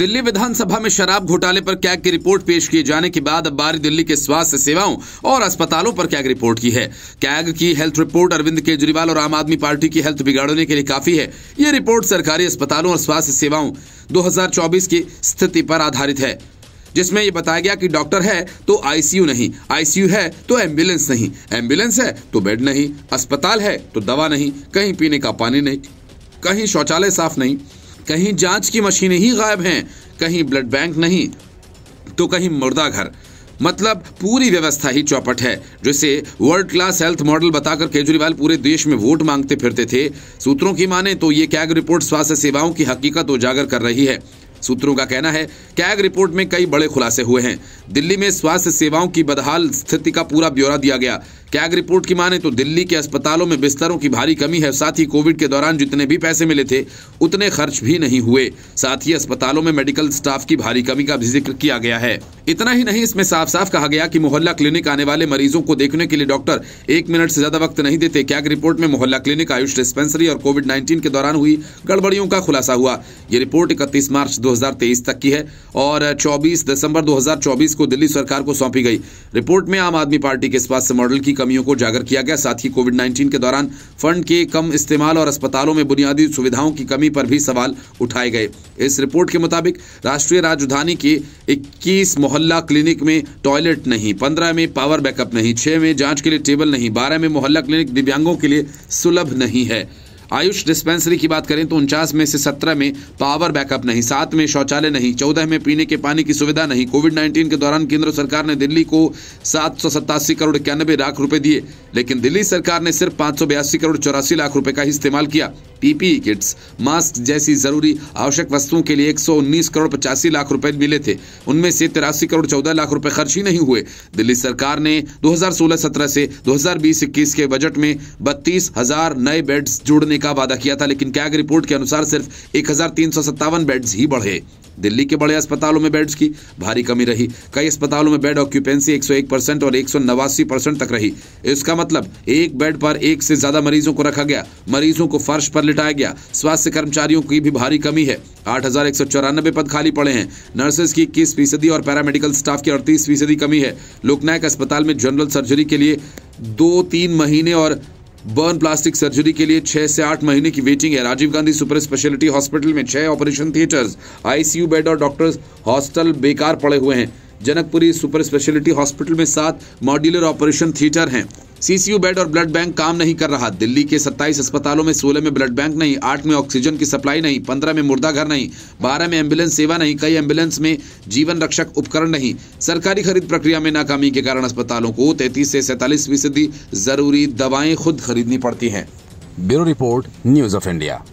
दिल्ली विधानसभा में शराब घोटाले पर कैग की रिपोर्ट पेश किए जाने के बाद अब बारी दिल्ली के स्वास्थ्य सेवाओं और अस्पतालों पर कैग रिपोर्ट की है। कैग की हेल्थ रिपोर्ट अरविंद केजरीवाल और आम आदमी पार्टी की हेल्थ बिगाड़ने के लिए काफी है। ये रिपोर्ट सरकारी अस्पतालों और स्वास्थ्य सेवाओं 2024 की स्थिति पर आधारित है, जिसमें यह बताया गया कि डॉक्टर है तो आईसीयू नहीं, आईसीयू है तो एम्बुलेंस नहीं, एम्बुलेंस है तो बेड नहीं, अस्पताल है तो दवा नहीं, कहीं पीने का पानी नहीं, कहीं शौचालय साफ नहीं, कहीं जांच की मशीनें ही गायब हैं, कहीं ब्लड बैंक नहीं तो कहीं मुर्दा घर। मतलब पूरी व्यवस्था ही चौपट है, जिसे वर्ल्ड क्लास हेल्थ मॉडल बताकर केजरीवाल पूरे देश में वोट मांगते फिरते थे। सूत्रों की माने तो ये कैग रिपोर्ट स्वास्थ्य सेवाओं की हकीकत उजागर कर रही है। सूत्रों का कहना है कैग रिपोर्ट में कई बड़े खुलासे हुए हैं। दिल्ली में स्वास्थ्य सेवाओं की बदहाल स्थिति का पूरा ब्यौरा दिया गया। कैग रिपोर्ट की माने तो दिल्ली के अस्पतालों में बिस्तरों की भारी कमी है। साथ ही कोविड के दौरान जितने भी पैसे मिले थे उतने खर्च भी नहीं हुए। साथ ही अस्पतालों में मेडिकल स्टाफ की भारी कमी का भी जिक्र किया गया है। इतना ही नहीं, इसमें साफ साफ कहा गया कि मोहल्ला क्लिनिक आने वाले मरीजों को देखने के लिए डॉक्टर 1 मिनट से ज्यादा वक्त नहीं देते। कैग रिपोर्ट में मोहल्ला क्लिनिक, आयुष डिस्पेंसरी और कोविड-19 के दौरान हुई गड़बड़ियों का खुलासा हुआ। ये रिपोर्ट 31 मार्च 2023 तक की है और 24 दिसंबर 2024 को दिल्ली सरकार को सौंपी गई। रिपोर्ट में आम आदमी पार्टी के स्वास्थ्य मॉडल की कमियों को उजागर किया गया। साथ ही कोविड-19 के दौरान फंड के कम इस्तेमाल और अस्पतालों में बुनियादी सुविधाओं की कमी पर भी सवाल उठाए गए। इस रिपोर्ट के मुताबिक राष्ट्रीय राजधानी के 21 मोहल्ला क्लिनिक में टॉयलेट नहीं, 15 में पावर बैकअप नहीं, 6 में जांच के लिए टेबल नहीं, 12 में मोहल्ला क्लिनिक दिव्यांगों के लिए सुलभ नहीं है। आयुष डिस्पेंसरी की बात करें तो 49 में से 17 में पावर बैकअप नहीं, 7 में शौचालय नहीं, 14 में पीने के पानी की सुविधा नहीं। कोविड-19 के दौरान केंद्र सरकार ने दिल्ली को 787 करोड़ 91 लाख रुपए दिए, लेकिन दिल्ली सरकार ने सिर्फ 582 करोड़ 84 लाख रुपए का ही इस्तेमाल किया। पीपीई किट्स, मास्क जैसी जरूरी आवश्यक वस्तुओं के लिए 119 करोड़ 85 लाख रुपए मिले थे, उनमें से 83 करोड़ 14 लाख रुपए खर्च ही नहीं हुए। दिल्ली सरकार ने 2016-17 से 2020-21 के बजट में 32,000 नए बेड्स जोड़ने का वादा किया था, लेकिन कैग रिपोर्ट के अनुसार सिर्फ 1,357 बेड्स ही बढ़े। दिल्ली के बड़े अस्पतालों में बेड्स की भारी कमी रही। कई अस्पतालों में बेड ऑक्यूपेंसी 101% और 189% तक रही। इसका मतलब एक बेड पर एक से ज्यादा मरीजों को रखा गया, मरीजों को फर्श पर लिटाया गया। स्वास्थ्य कर्मचारियों की भी भारी कमी है। 8,194 पद खाली पड़े हैं। नर्सेज की 21% और पैरामेडिकल स्टाफ की 38% कमी है। लोकनायक अस्पताल में जनरल सर्जरी के लिए 2-3 महीने और बर्न प्लास्टिक सर्जरी के लिए 6 से 8 महीने की वेटिंग है। Rajiv Gandhi super speciality hospital में 6 ऑपरेशन थिएटर्स, आईसीयू बेड और डॉक्टर्स हॉस्टल बेकार पड़े हुए हैं। जनकपुरी सुपर स्पेशलिटी हॉस्पिटल में 7 मॉड्यूलर ऑपरेशन थिएटर हैं। सीसीयू बेड और ब्लड बैंक काम नहीं कर रहा। दिल्ली के 27 अस्पतालों में 16 में ब्लड बैंक नहीं, 8 में ऑक्सीजन की सप्लाई नहीं, 15 में मुर्दा घर नहीं, 12 में एम्बुलेंस सेवा नहीं, कई एम्बुलेंस में जीवन रक्षक उपकरण नहीं। सरकारी खरीद प्रक्रिया में नाकामी के कारण अस्पतालों को 33 से 47% जरूरी दवाएं खुद खरीदनी पड़ती हैं। Bureau report, news of India.